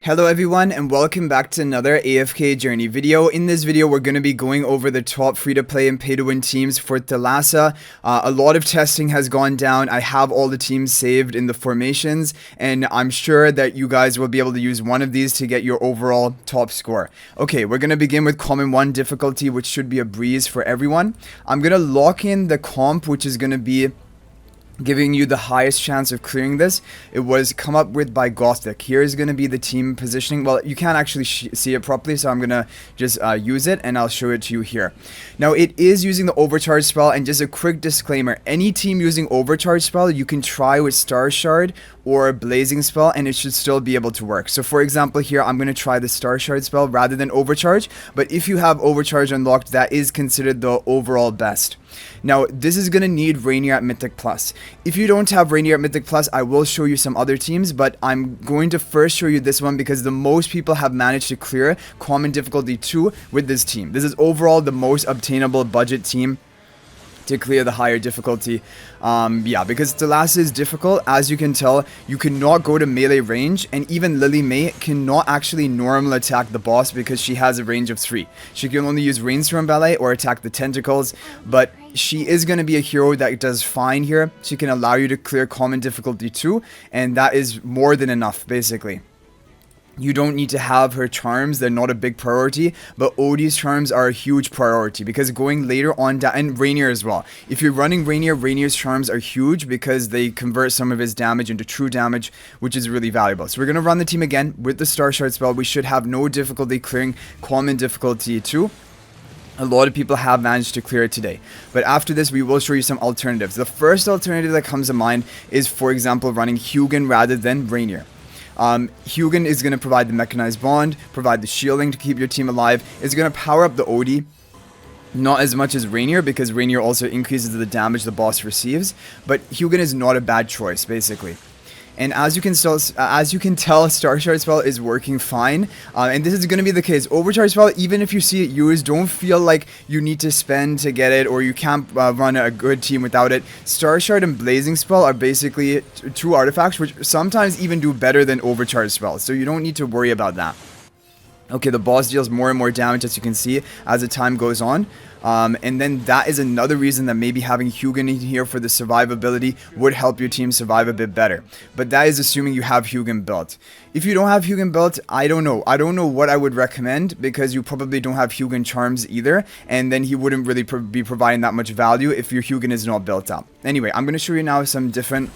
Hello everyone and welcome back to another AFK journey video. In this video we're going to be going over the top free-to-play and pay-to-win teams for Thalassa. A lot of testing has gone down. I have all the teams saved in the formations and I'm sure that you guys will be able to use one of these to get your overall top score. Okay, we're going to begin with common 1 difficulty, which should be a breeze for everyone. I'm going to lock in the comp, which is going to be giving you the highest chance of clearing this. It was come up with by Gothic. Here is going to be the team positioning. Well, you can't actually see it properly, so I'm going to just use it and I'll show it to you here. Now, it is using the Overcharge spell, and just a quick disclaimer, any team using Overcharge spell, you can try with Starshard or Blazing spell and it should still be able to work. So for example here, I'm going to try the Starshard spell rather than Overcharge, but if you have Overcharge unlocked, that is considered the overall best. Now, this is going to need Rainier at Mythic Plus. If you don't have Rainier at Mythic Plus, I will show you some other teams, but I'm going to first show you this one because the most people have managed to clear Common Difficulty 2 with this team. This is overall the most obtainable budget team to clear the higher difficulty. Yeah, because Thalassa is difficult. As you can tell, you cannot go to melee range, and even Lily May cannot actually normal attack the boss because she has a range of 3. She can only use Rainstorm Ballet or attack the tentacles, but she is going to be a hero that does fine here. She can allow you to clear common difficulty 2, and that is more than enough, basically. You don't need to have her charms, they're not a big priority, but Odie's charms are a huge priority because going later on down, and Rainier as well. If you're running Rainier, Rainier's charms are huge because they convert some of his damage into true damage, which is really valuable. So we're going to run the team again with the Starshard spell. We should have no difficulty clearing common difficulty 2. A lot of people have managed to clear it today. But after this, we will show you some alternatives. The first alternative that comes to mind is, for example, running Hugin rather than Rainier. Hugin is going to provide the mechanized bond, provide the shielding to keep your team alive. It's going to power up the Odie. Not as much as Rainier, because Rainier also increases the damage the boss receives. But Hugin is not a bad choice, basically. And as you can tell, Starshard spell is working fine. And this is going to be the case. Overcharge spell, even if you see it used, don't feel like you need to spend to get it, or you can't run a good team without it. Starshard and Blazing spell are basically 2 artifacts, which sometimes even do better than Overcharge spell. So you don't need to worry about that. Okay, the boss deals more and more damage, as you can see, as the time goes on. And then that is another reason that maybe having Hugin in here for the survivability would help your team survive a bit better. But that is assuming you have Hugin built. If you don't have Hugin built, I don't know. I don't know what I would recommend, because you probably don't have Hugin charms either. And then he wouldn't really be providing that much value if your Hugin is not built up. Anyway, I'm going to show you now some different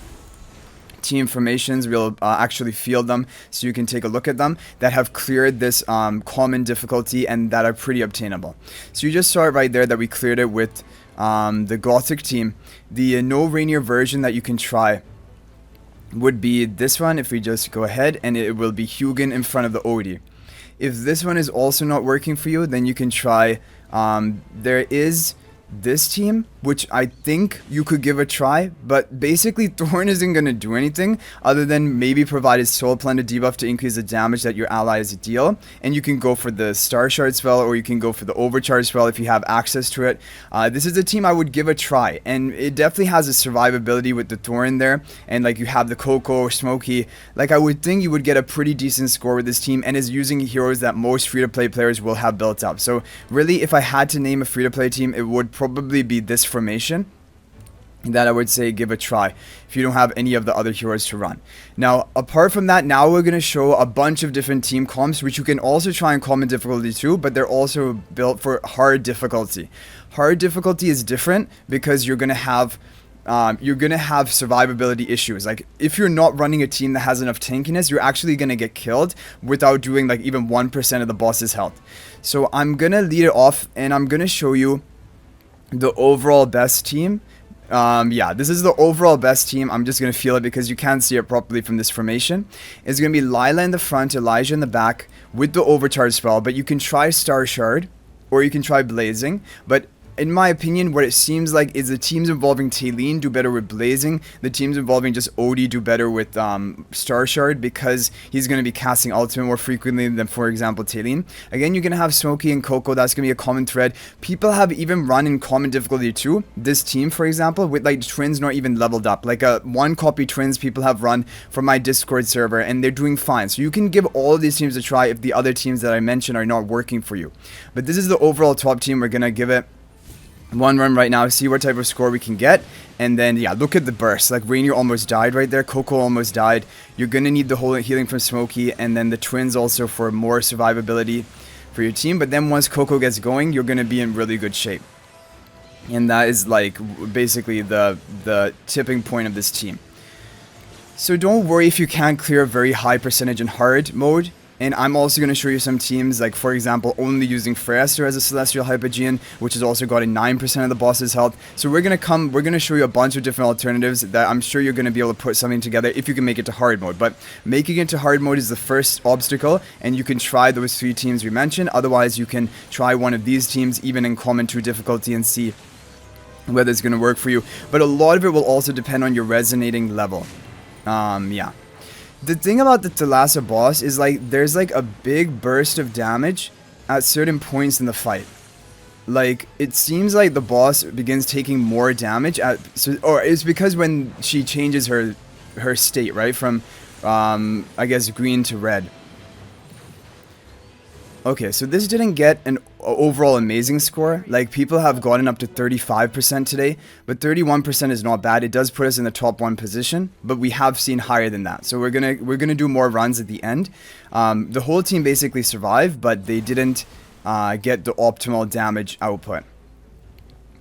team formations. We'll actually field them so you can take a look at them that have cleared this common difficulty and that are pretty obtainable. So you just saw it right there that we cleared it with the Gothic team. The no Rainier version that you can try would be this one. If we just go ahead, and it will be Hugin in front of the Odie. If this one is also not working for you, then you can try there is this team, which I think you could give a try, but basically Thorn isn't going to do anything other than maybe provide his Soul Planted debuff to increase the damage that your allies deal. And you can go for the Starshard spell, or you can go for the Overcharge spell if you have access to it. This is a team I would give a try, and it definitely has a survivability with the Thorn there, and like you have the Coco or Smokey. Like, I would think you would get a pretty decent score with this team, and is using heroes that most free-to-play players will have built up. So really, if I had to name a free-to-play team, it would probably be this formation that I would say give a try if you don't have any of the other heroes to run. Now, apart from that, now we're going to show a bunch of different team comps, which you can also try in common difficulty too, but they're also built for hard difficulty. Hard difficulty is different because you're going to have survivability issues. Like, if you're not running a team that has enough tankiness, you're actually going to get killed without doing like even 1% of the boss's health. So I'm going to lead it off, and I'm going to show you the overall best team. Yeah, this is the overall best team. I'm just going to feel it because you can't see it properly from this formation. It's going to be Lila in the front, Elijah in the back with the Overcharge spell, but you can try Starshard or you can try Blazing. But in my opinion, what it seems like is the teams involving Talene do better with Blazing. The teams involving just Odie do better with Starshard, because he's going to be casting ultimate more frequently than, for example, Talene. Again, you're going to have Smokey and Coco. That's going to be a common thread. People have even run in common difficulty too. This team, for example, with like twins not even leveled up. Like a one copy twins people have run from my Discord server, and they're doing fine. So you can give all of these teams a try if the other teams that I mentioned are not working for you. But this is the overall top team. We're going to give it one run right now, see what type of score we can get, and then yeah, look at the burst. Like Rainier almost died right there, Coco almost died. You're gonna need the whole healing from Smokey, and then the twins also for more survivability for your team. But then once Coco gets going, you're gonna be in really good shape, and that is like basically the tipping point of this team. So don't worry if you can't clear a very high percentage in hard mode. And I'm also going to show you some teams, like for example, only using Phraesto as a Celestial Hypogean, which has also got a 9% of the boss's health. So we're going to show you a bunch of different alternatives that I'm sure you're going to be able to put something together if you can make it to hard mode. But making it to hard mode is the first obstacle, and you can try those 3 teams we mentioned. Otherwise, you can try one of these teams, even in common 2 difficulty, and see whether it's going to work for you. But a lot of it will also depend on your resonating level. Yeah. The thing about the Thalassa boss is like there's like a big burst of damage at certain points in the fight. Like it seems like the boss begins taking more damage or it's because when she changes her state, right, from I guess green to red. Okay, so this didn't get an overall amazing score. Like people have gotten up to 35% today, but 31% is not bad. It does put us in the top 1 position, but we have seen higher than that. So we're gonna do more runs at the end. The whole team basically survived, but they didn't get the optimal damage output.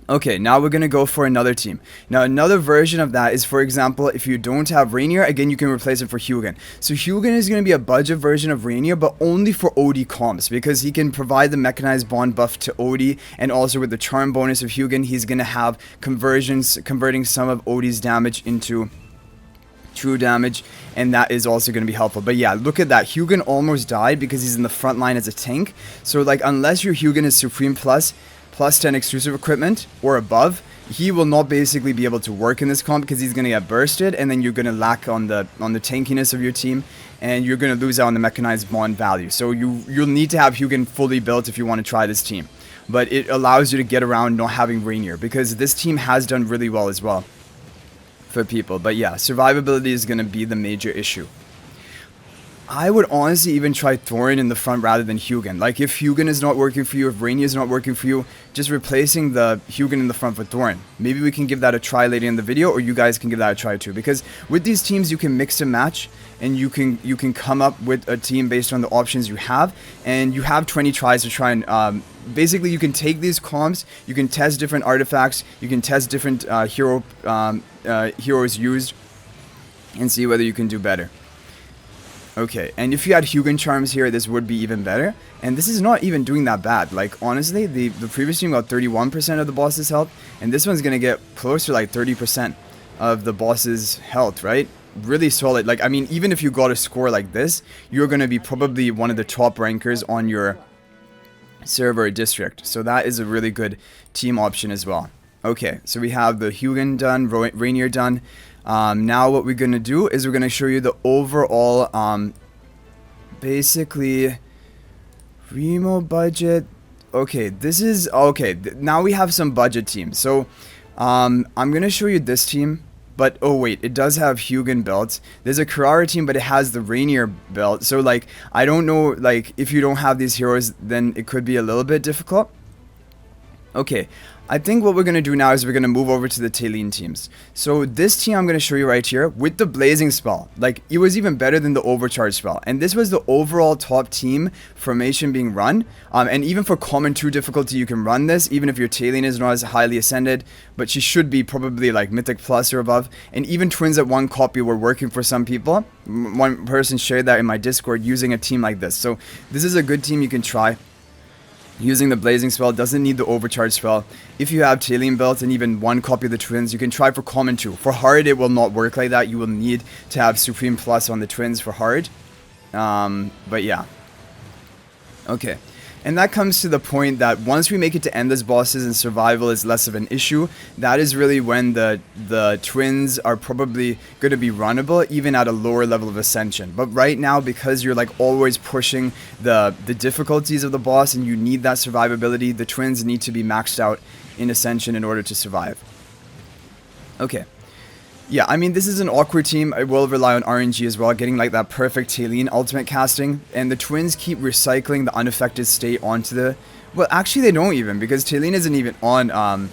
Okay, now we're going to go for another team. Now, another version of that is, for example, if you don't have Rainier, again, you can replace it for Hugin. So Hugin is going to be a budget version of Rainier, but only for OD comps, because he can provide the mechanized bond buff to OD, and also with the charm bonus of Hugin, he's going to have converting some of OD's damage into true damage, and that is also going to be helpful. But yeah, look at that. Hugin almost died because he's in the front line as a tank. So like, unless your Hugin is Supreme plus 10 exclusive equipment or above, he will not basically be able to work in this comp because he's going to get bursted, and then you're going to lack on the tankiness of your team, and you're going to lose out on the mechanized bond value. So you'll need to have Hugin fully built if you want to try this team. But it allows you to get around not having Rainier, because this team has done really well as well for people. But yeah, survivability is going to be the major issue. I would honestly even try Thorin in the front rather than Hugin. Like, if Hugin is not working for you, if Rainier is not working for you, just replacing the Hugin in the front for Thorin. Maybe we can give that a try later in the video, or you guys can give that a try too. Because with these teams, you can mix and match, and you can come up with a team based on the options you have, and you have 20 tries to try and basically you can take these comps, you can test different artifacts, you can test different heroes used, and see whether you can do better. Okay, and if you had Hugin charms here, this would be even better. And this is not even doing that bad. Like, honestly, the previous team got 31% of the boss's health, and this one's gonna get close to like 30% of the boss's health, right? Really solid. Like, I mean, even if you got a score like this, you're gonna be probably one of the top rankers on your server or district. So that is a really good team option as well. Okay, so we have the Hugin done, Rainier done. Now what we're gonna do is we're gonna show you the overall basically Remo budget. Okay, this is okay. Now we have some budget teams. So I'm gonna show you this team, but oh wait, it does have Hugin belts. There's a Carrara team, but it has the Rainier belt. So like, I don't know, like if you don't have these heroes, then it could be a little bit difficult. Okay, I think what we're going to do now is we're going to move over to the Talene teams. So this team I'm going to show you right here with the Blazing spell. Like, it was even better than the Overcharge spell. And this was the overall top team formation being run. And even for common 2 difficulty, you can run this, even if your Talene is not as highly ascended. But she should be probably like Mythic Plus or above. And even twins at 1 copy were working for some people. One person shared that in my Discord using a team like this. So this is a good team you can try. Using the Blazing spell, doesn't need the Overcharge spell. If you have Talene belts and even 1 copy of the twins, you can try for common 2. For hard, it will not work like that. You will need to have Supreme Plus on the twins for hard. But yeah. Okay. And that comes to the point that once we make it to endless bosses and survival is less of an issue, that is really when the twins are probably going to be runnable even at a lower level of ascension. But right now, because you're like always pushing the difficulties of the boss and you need that survivability, the twins need to be maxed out in ascension in order to survive. Okay. Yeah, I mean, this is an awkward team. I will rely on RNG as well, getting like that perfect Talene ultimate casting. And the twins keep recycling the unaffected state onto the... Well, actually they don't even, because Talene isn't even on...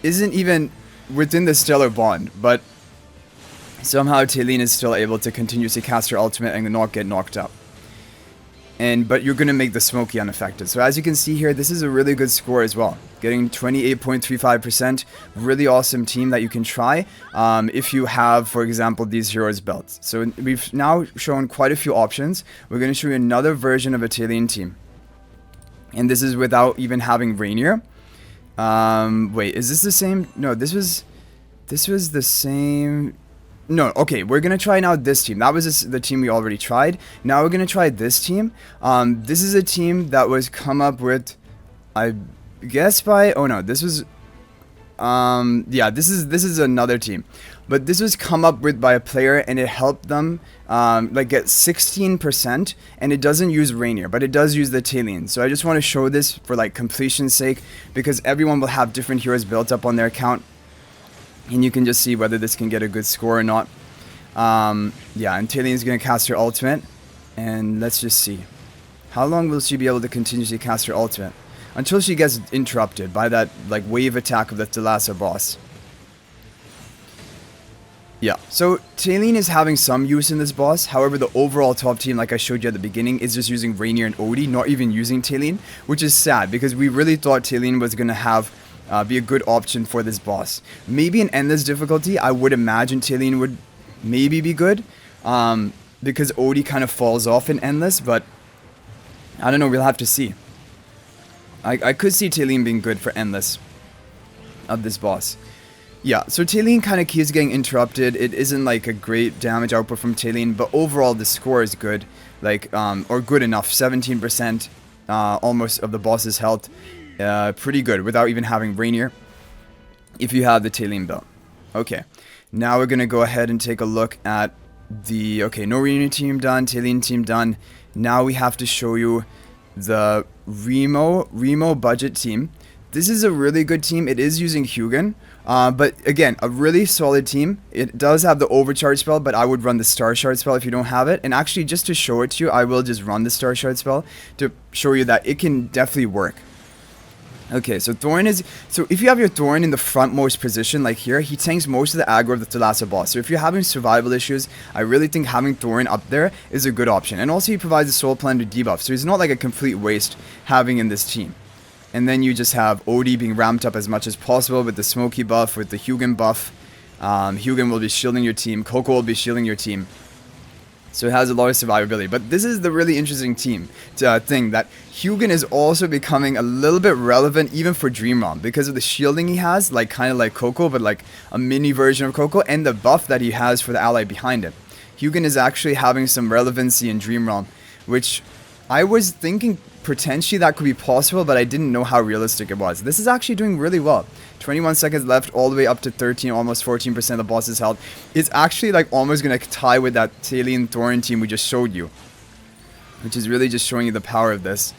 isn't even within the stellar bond. But somehow Talene is still able to continuously cast her ultimate and not get knocked up. But you're going to make the Smoky unaffected. So as you can see here, this is a really good score as well. Getting 28.35%. Really awesome team that you can try if you have, for example, these heroes belts. So we've now shown quite a few options. We're going to show you another version of a Talene team. And this is without even having Rainier. Wait, is this the same? No, this was the same... No, okay, we're going to try now this team. That was the team we already tried. Now we're going to try this team. This is a team that was come up with, I guess by... Oh no, this was... yeah, this is another team. But this was come up with by a player and it helped them like get 16%, and it doesn't use Rainier, but it does use the Talene. So I just want to show this for like completion's sake, because everyone will have different heroes built up on their account. And you can just see whether this can get a good score or not. Yeah, and Talene's going to cast her ultimate. And let's just see. How long will she be able to continuously cast her ultimate? Until she gets interrupted by that like wave attack of the Thalassa boss. Yeah, so Talene is having some use in this boss. However, the overall top team, like I showed you at the beginning, is just using Rainier and Odie, not even using Talene. Which is sad, because we really thought Talene was going to have... be a good option for this boss. Maybe in endless difficulty, I would imagine Talene would maybe be good. Because Odie kind of falls off in endless, but I don't know, we'll have to see. I could see Talene being good for endless of this boss. Yeah, so Talene kind of keeps getting interrupted. It isn't like a great damage output from Talene, but overall the score is good. Like, or good enough, 17% almost of the boss's health. Pretty good without even having Rainier if you have the Talene belt. Okay, now we're gonna go ahead and take a look at the... Okay, no Rainier team done, Talene team done. Now we have to show you the Remo budget team. This is a really good team. It is using Hugin, but again, a really solid team. It does have the Overcharge spell, but I would run the Starshard spell if you don't have it. And actually, just to show it to you, I will just run the Starshard spell to show you that it can definitely work. Okay, so Thorin is... So if you have your Thorin in the frontmost position, like here, he tanks most of the aggro of the Thalassa boss. So if you're having survival issues, I really think having Thorin up there is a good option. And also he provides a soul plan to debuff, so he's not like a complete waste having in this team. And then you just have Odie being ramped up as much as possible with the Smoky buff, with the Hugin buff. Hugin will be shielding your team, Coco will be shielding your team. So it has a lot of survivability. But this is the really interesting thing, that Hugin is also becoming a little bit relevant even for Dream Realm, because of the shielding he has, like kind of like Coco, but like a mini version of Coco, and the buff that he has for the ally behind it. Hugin is actually having some relevancy in Dream Realm, which I was thinking potentially that could be possible, but I didn't know how realistic it was. This is actually doing really well. 21 seconds left, all the way up to 13, almost 14% of the boss's health. It's actually like almost going to tie with that Talene Thorin team we just showed you, which is really just showing you the power of this.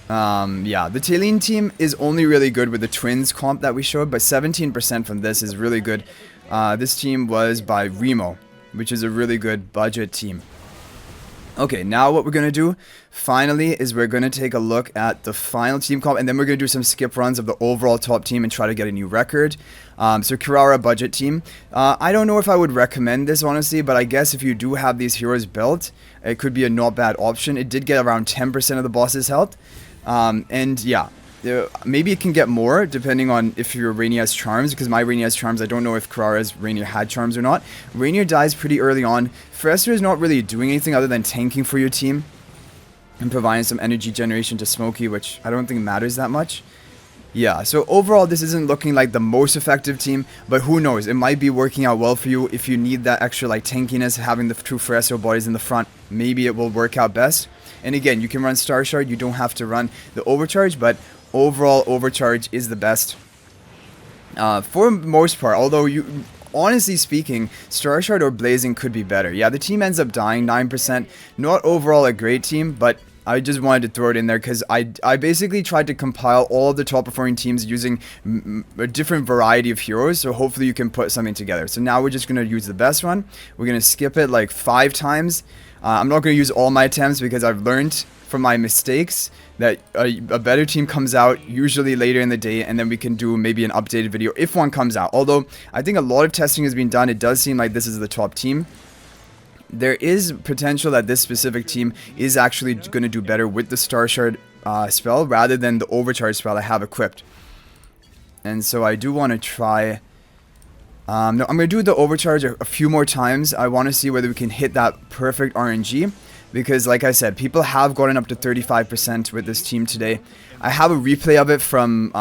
Yeah, the Talene team is only really good with the twins comp that we showed, but 17% from this is really good. This team was by Remo, which is a really good budget team. Okay, now what we're going to do, finally, is we're going to take a look at the final team comp, and then we're going to do some skip runs of the overall top team and try to get a new record. So Kirara budget team. I don't know if I would recommend this, honestly, but I guess if you do have these heroes built, it could be a not bad option. It did get around 10% of the boss's health. And yeah, maybe it can get more depending on if your Rainier has charms, because my Rainier has charms. I don't know if Kirara's Rainier had charms or not. Rainier dies pretty early on. Phraesto is not really doing anything other than tanking for your team and providing some energy generation to Smoky, which I don't think matters that much. Yeah, so overall this isn't looking like the most effective team, but who knows, it might be working out well for you. If you need that extra like tankiness, having the two Phraesto bodies in the front, maybe it will work out best. And again, you can run Starshard, you don't have to run the Overcharge, but overall Overcharge is the best for most part, although you... Honestly speaking, Starshard or Blazing could be better. Yeah, the team ends up dying 9%. Not overall a great team, but I just wanted to throw it in there because I basically tried to compile all of the top performing teams using a different variety of heroes, so hopefully you can put something together. So now we're just going to use the best one. We're going to skip it like 5 times. I'm not going to use all my attempts because I've learned from my mistakes that a better team comes out usually later in the day, and then we can do maybe an updated video if one comes out. Although I think a lot of testing has been done, it does seem like this is the top team. There is potential that this specific team is actually going to do better with the Starshard spell rather than the Overcharge spell I have equipped. And so I do want to try... no, I'm going to do the Overcharge a few more times. I want to see whether we can hit that perfect RNG. Because like I said, people have gotten up to 35% with this team today. I have a replay of it from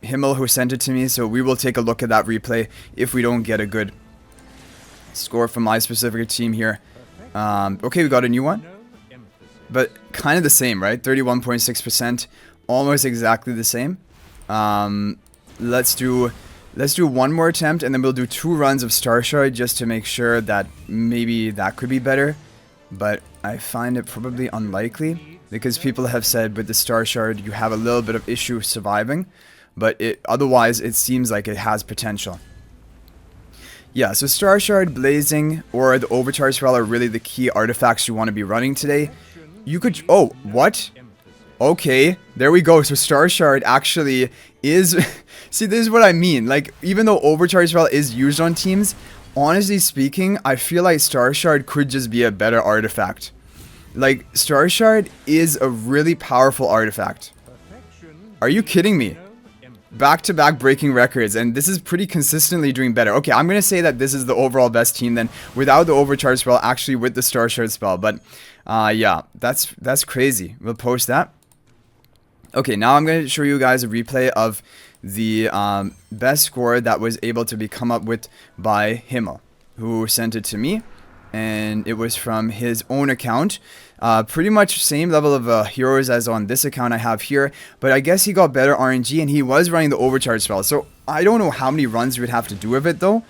Himmel who sent it to me. So we will take a look at that replay if we don't get a good score from my specific team here. Okay, we got a new one. But kind of the same, right? 31.6%. Almost exactly the same. Let's do one more attempt, and then we'll do 2 runs of Starshard just to make sure that maybe that could be better. But I find it probably unlikely because people have said with the Starshard you have a little bit of issue surviving, but otherwise it seems like it has potential. Yeah, so Starshard, Blazing, or the Overcharge spell are really the key artifacts you want to be running today. You could... Oh, what? Okay, there we go. So Starshard actually is... See, this is what I mean. Like, even though Overcharge spell is used on teams, honestly speaking, I feel like Starshard could just be a better artifact. Like, Starshard is a really powerful artifact. Are you kidding me? Back-to-back breaking records, and this is pretty consistently doing better. Okay, I'm going to say that this is the overall best team then, without the Overcharge spell, actually with the Starshard spell. But, yeah, that's crazy. We'll post that. Okay, now I'm going to show you guys a replay of the best score that was able to be come up with by Himmel, who sent it to me, and it was from his own account. Pretty much same level of heroes as on this account I have here, but I guess he got better RNG, and he was running the Overcharge spell. So I don't know how many runs you would have to do with it though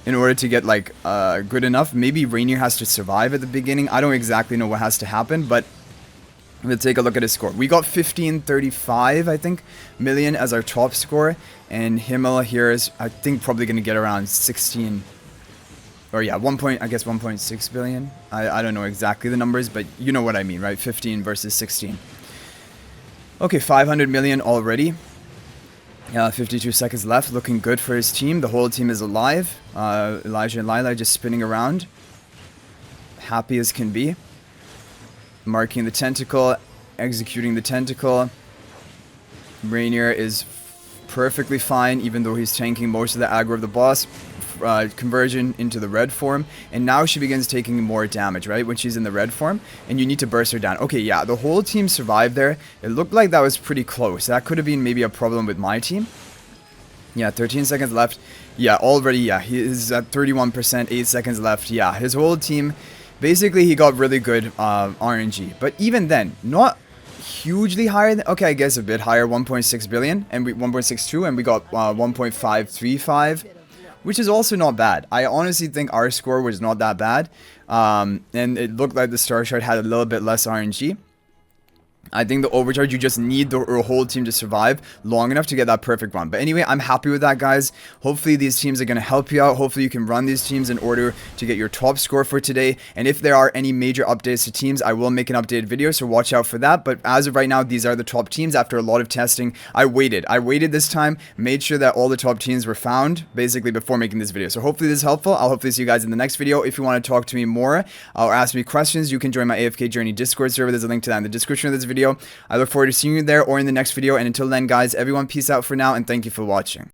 in order to get like good enough. Maybe Rainier has to survive at the beginning. I don't exactly know what has to happen, but we'll take a look at his score. We got 1535, I think, million as our top score. And Himmel here is, I think, probably going to get around 16. Or yeah, I guess 1.6 billion. I don't know exactly the numbers, but you know what I mean, right? 15 versus 16. Okay, 500 million already. 52 seconds left. Looking good for his team. The whole team is alive. Elijah and Lila just spinning around. Happy as can be. Marking the tentacle, executing the tentacle. Rainier is perfectly fine, even though he's tanking most of the aggro of the boss. Conversion into the red form, and now she begins taking more damage, right, when she's in the red form, and you need to burst her down. Okay, yeah, the whole team survived there. It looked like that was pretty close. That could have been maybe a problem with my team. Yeah, 13 seconds left. Yeah, already, yeah, he is at 31%, 8 seconds left. Yeah, his whole team... Basically, he got really good RNG. But even then, not hugely higher. Okay, I guess a bit higher, 1.6 billion. And 1.62, and we got 1.535. Which is also not bad. I honestly think our score was not that bad. And it looked like the Starshard had a little bit less RNG. I think the Overcharge, you just need the whole team to survive long enough to get that perfect run. But anyway, I'm happy with that, guys. Hopefully these teams are going to help you out. Hopefully you can run these teams in order to get your top score for today. And if there are any major updates to teams, I will make an updated video, so watch out for that. But as of right now, these are the top teams. After a lot of testing, I waited this time, made sure that all the top teams were found, basically, before making this video. So hopefully this is helpful. I'll hopefully see you guys in the next video. If you want to talk to me more or ask me questions, you can join my AFK Journey Discord server. There's a link to that in the description of this video. I look forward to seeing you there or in the next video, and until then, guys, everyone, peace out for now, and thank you for watching.